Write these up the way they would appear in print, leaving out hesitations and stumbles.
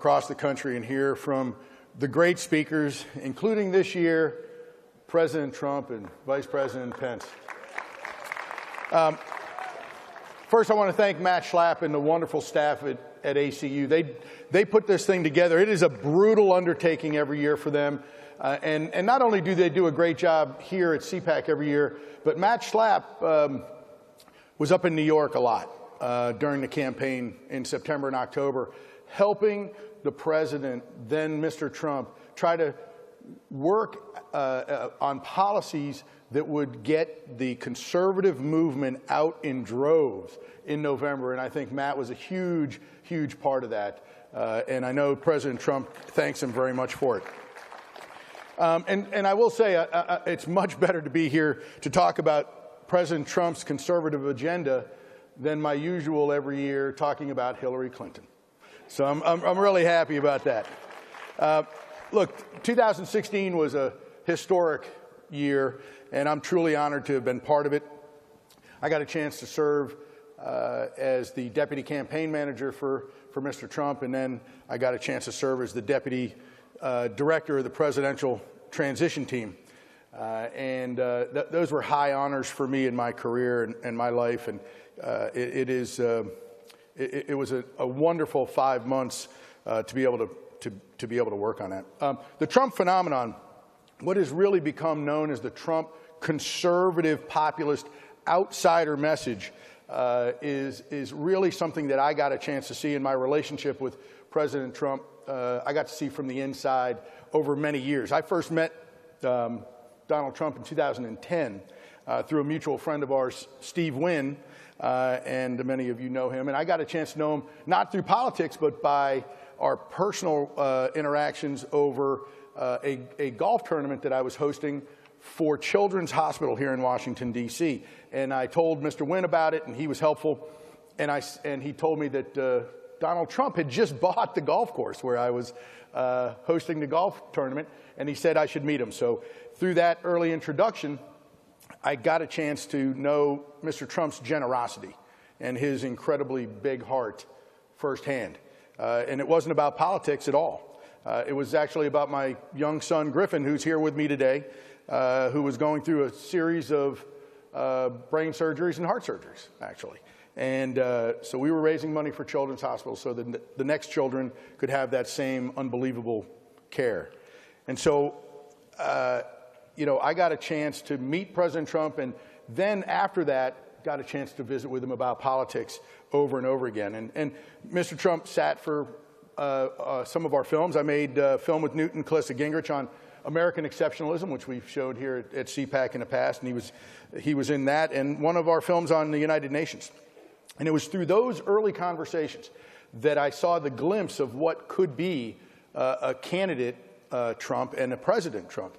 across the country and hear from the great speakers, including this year, President Trump and Vice President Pence. First, I want to thank Matt Schlapp and the wonderful staff at ACU. They put this thing together. It is a brutal undertaking every year for them. And not only do they do a great job here at CPAC every year, but Matt Schlapp was up in New York a lot during the campaign in September and October, helping the president, then Mr. Trump, try to work on policies that would get the conservative movement out in droves in November. And I think Matt was a huge, huge part of that. And I know President Trump thanks him very much for it. And I will say it's much better to be here to talk about President Trump's conservative agenda than my usual every year talking about Hillary Clinton. So I'm really happy about that. Look, 2016 was a historic year, and I'm truly honored to have been part of it. I got a chance to serve as the deputy campaign manager for Mr. Trump, and then I got a chance to serve as the deputy director of the presidential transition team. Those were high honors for me in my career and my life, and it was a wonderful 5 months to be able to work on that. The Trump phenomenon, what has really become known as the Trump conservative populist outsider message, is really something that I got a chance to see in my relationship with President Trump. I got to see from the inside over many years. I first met Donald Trump in 2010 through a mutual friend of ours, Steve Wynn, and many of you know him. And I got a chance to know him not through politics, but by our personal interactions over a golf tournament that I was hosting for Children's Hospital here in Washington, D.C. And I told Mr. Wynn about it, and he was helpful. And he told me that Donald Trump had just bought the golf course where I was hosting the golf tournament, and he said I should meet him. So through that early introduction, I got a chance to know Mr. Trump's generosity and his incredibly big heart firsthand. And it wasn't about politics at all. It was actually about my young son, Griffin, who's here with me today, who was going through a series of brain surgeries and heart surgeries, actually. And so we were raising money for Children's Hospital so that the next children could have that same unbelievable care. And so, I got a chance to meet President Trump, and then after that, got a chance to visit with him about politics over and over again. And Mr. Trump sat for some of our films. I made a film with Newton Calissa Gingrich on American exceptionalism, which we've showed here at CPAC in the past, and he was in that, and one of our films on the United Nations. And it was through those early conversations that I saw the glimpse of what could be a candidate Trump and a President Trump.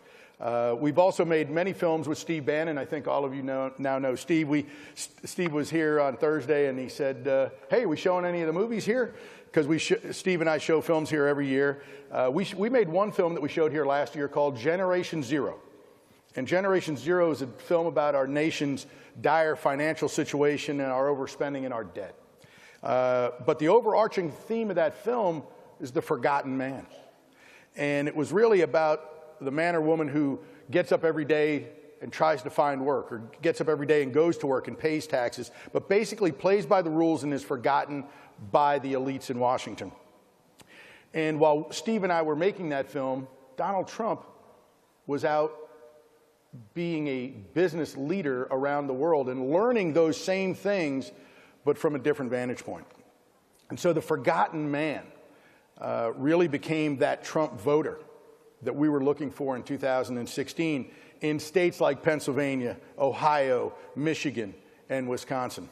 We've also made many films with Steve Bannon. I think all of you now know Steve. Steve was here on Thursday, and he said, hey, are we showing any of the movies here? Because Steve and I show films here every year. We made one film that we showed here last year called Generation Zero. And Generation Zero is a film about our nation's dire financial situation and our overspending and our debt. But the overarching theme of that film is the forgotten man. And it was really about the man or woman who gets up every day and tries to find work, or gets up every day and goes to work and pays taxes, but basically plays by the rules and is forgotten by the elites in Washington. And while Steve and I were making that film, Donald Trump was out being a business leader around the world and learning those same things, but from a different vantage point. And so the forgotten man really became that Trump voter that we were looking for in 2016 in states like Pennsylvania, Ohio, Michigan, and Wisconsin.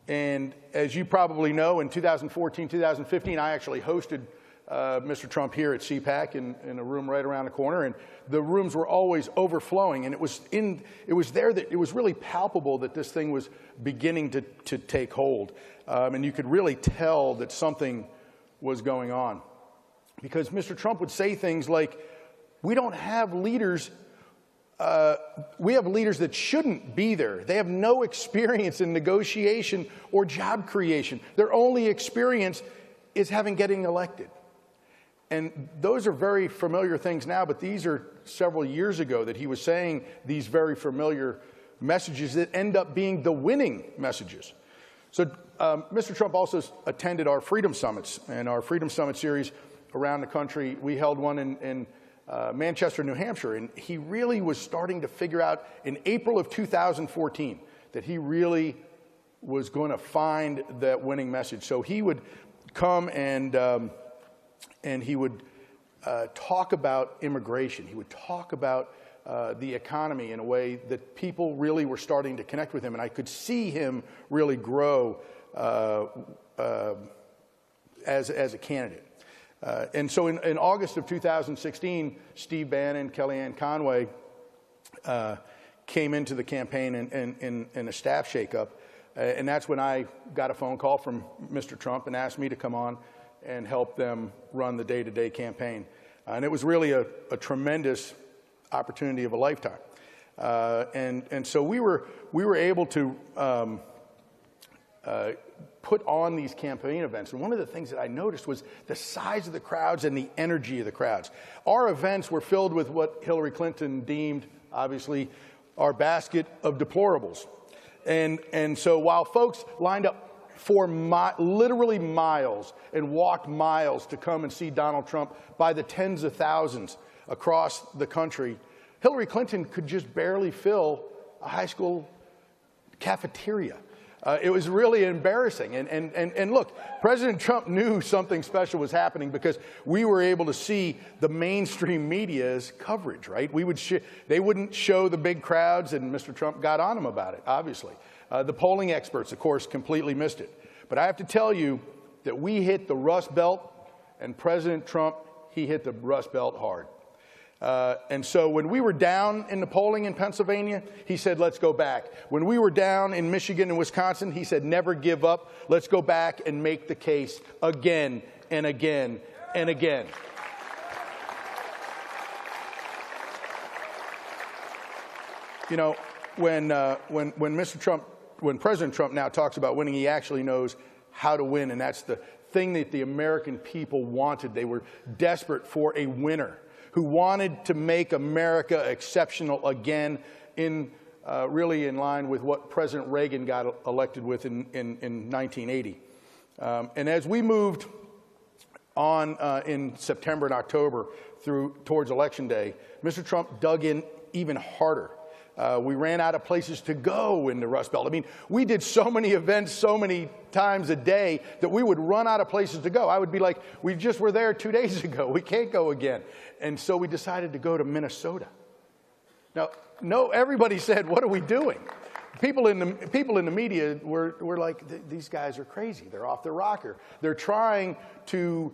And as you probably know, in 2014, 2015, I actually hosted Mr. Trump here at CPAC in a room right around the corner, and the rooms were always overflowing, and it was there that it was really palpable that this thing was beginning to take hold, and you could really tell that something was going on, because Mr. Trump would say things like, we don't have leaders, we have leaders that shouldn't be there. They have no experience in negotiation or job creation. Their only experience is getting elected. And those are very familiar things now, but these are several years ago that he was saying these very familiar messages that end up being the winning messages. So Mr. Trump also attended our Freedom Summits, and our Freedom Summit series around the country. We held one in Manchester, New Hampshire, and he really was starting to figure out in April of 2014 that he really was going to find that winning message. So he would come and he would talk about immigration. He would talk about the economy in a way that people really were starting to connect with him, and I could see him really grow as a candidate. And so in August of 2016, Steve Bannon, Kellyanne Conway came into the campaign in a staff shakeup. And that's when I got a phone call from Mr. Trump and asked me to come on and help them run the day-to-day campaign. And it was really a tremendous opportunity of a lifetime. And so we were able to put on these campaign events. And one of the things that I noticed was the size of the crowds and the energy of the crowds. Our events were filled with what Hillary Clinton deemed, obviously, our basket of deplorables. And so while folks lined up for literally miles and walked miles to come and see Donald Trump by the tens of thousands across the country, Hillary Clinton could just barely fill a high school cafeteria. It was really embarrassing. And look, President Trump knew something special was happening because we were able to see the mainstream media's coverage, right? They wouldn't show the big crowds, and Mr. Trump got on them about it, obviously. The polling experts, of course, completely missed it. But I have to tell you that we hit the Rust Belt, and President Trump, he hit the Rust Belt hard. And so when we were down in the polling in Pennsylvania, he said, let's go back. When we were down in Michigan and Wisconsin, he said, never give up. Let's go back and make the case again and again and again. You know, when President Trump now talks about winning, he actually knows how to win, and that's the thing that the American people wanted. They were desperate for a winner who wanted to make America exceptional again, really in line with what President Reagan got elected with in 1980. And as we moved on in September and October towards Election Day, Mr. Trump dug in even harder. We ran out of places to go in the Rust Belt. I mean, we did so many events so many times a day that we would run out of places to go. I would be like, we just were there 2 days ago. We can't go again. And so we decided to go to Minnesota. Now, everybody said, what are we doing? People in the media were like, these guys are crazy. They're off their rocker. They're trying to,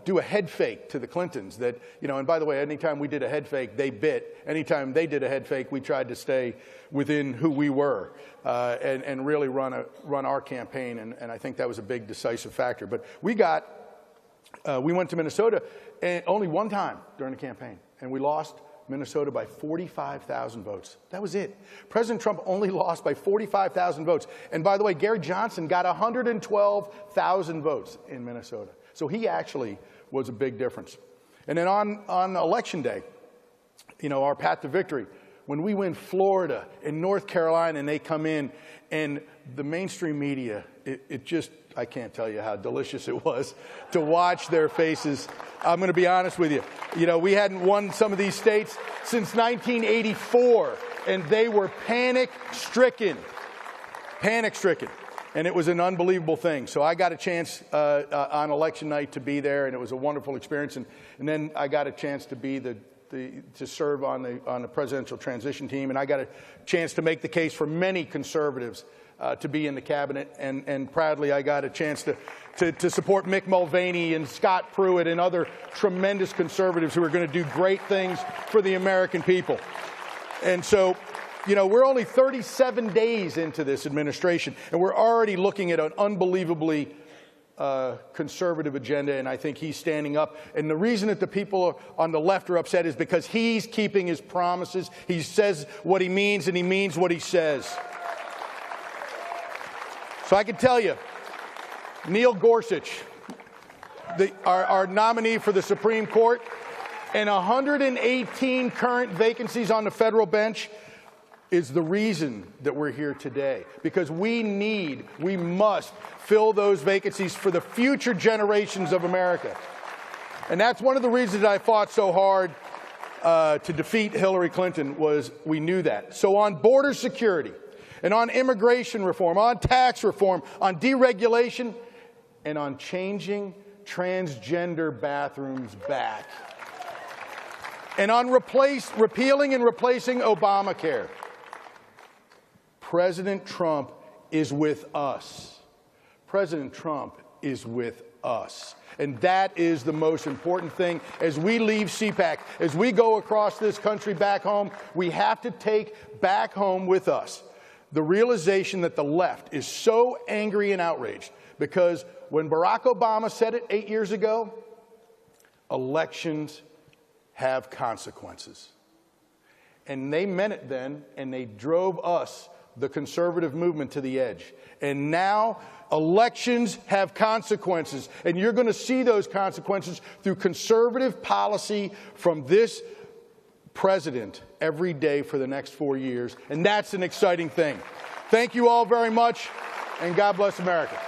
do a head fake to the Clintons that, and by the way, anytime we did a head fake, they bit. Anytime they did a head fake, we tried to stay within who we were and really run our campaign. And I think that was a big decisive factor. But we went to Minnesota only one time during the campaign, and we lost Minnesota by 45,000 votes. That was it. President Trump only lost by 45,000 votes. And by the way, Gary Johnson got 112,000 votes in Minnesota. So he actually was a big difference. And then on Election Day, our path to victory, when we win Florida and North Carolina and they come in, and the mainstream media, it just, I can't tell you how delicious it was to watch their faces. I'm going to be honest with you. We hadn't won some of these states since 1984, and they were panic-stricken. Panic-stricken. And it was an unbelievable thing. So I got a chance on election night to be there, and it was a wonderful experience. And then I got a chance to be to serve on the presidential transition team, and I got a chance to make the case for many conservatives to be in the cabinet, and proudly I got a chance to support Mick Mulvaney and Scott Pruitt and other tremendous conservatives who are going to do great things for the American people. And so, we're only 37 days into this administration, and we're already looking at an unbelievably conservative agenda, and I think he's standing up. And the reason that the people on the left are upset is because he's keeping his promises. He says what he means, and he means what he says. So I can tell you, Neil Gorsuch, our nominee for the Supreme Court, and 118 current vacancies on the federal bench is the reason that we're here today. Because we must fill those vacancies for the future generations of America. And that's one of the reasons I fought so hard to defeat Hillary Clinton, was we knew that. So on border security, and on immigration reform, on tax reform, on deregulation, and on changing transgender bathrooms back, and on repealing and replacing Obamacare, President Trump is with us. President Trump is with us. And that is the most important thing. As we leave CPAC, as we go across this country back home, we have to take back home with us the realization that the left is so angry and outraged because when Barack Obama said it 8 years ago, elections have consequences. And they meant it then, and they drove us, the conservative movement, to the edge. And now elections have consequences, and you're going to see those consequences through conservative policy from this president every day for the next 4 years, and that's an exciting thing. Thank you all very much, and God bless America.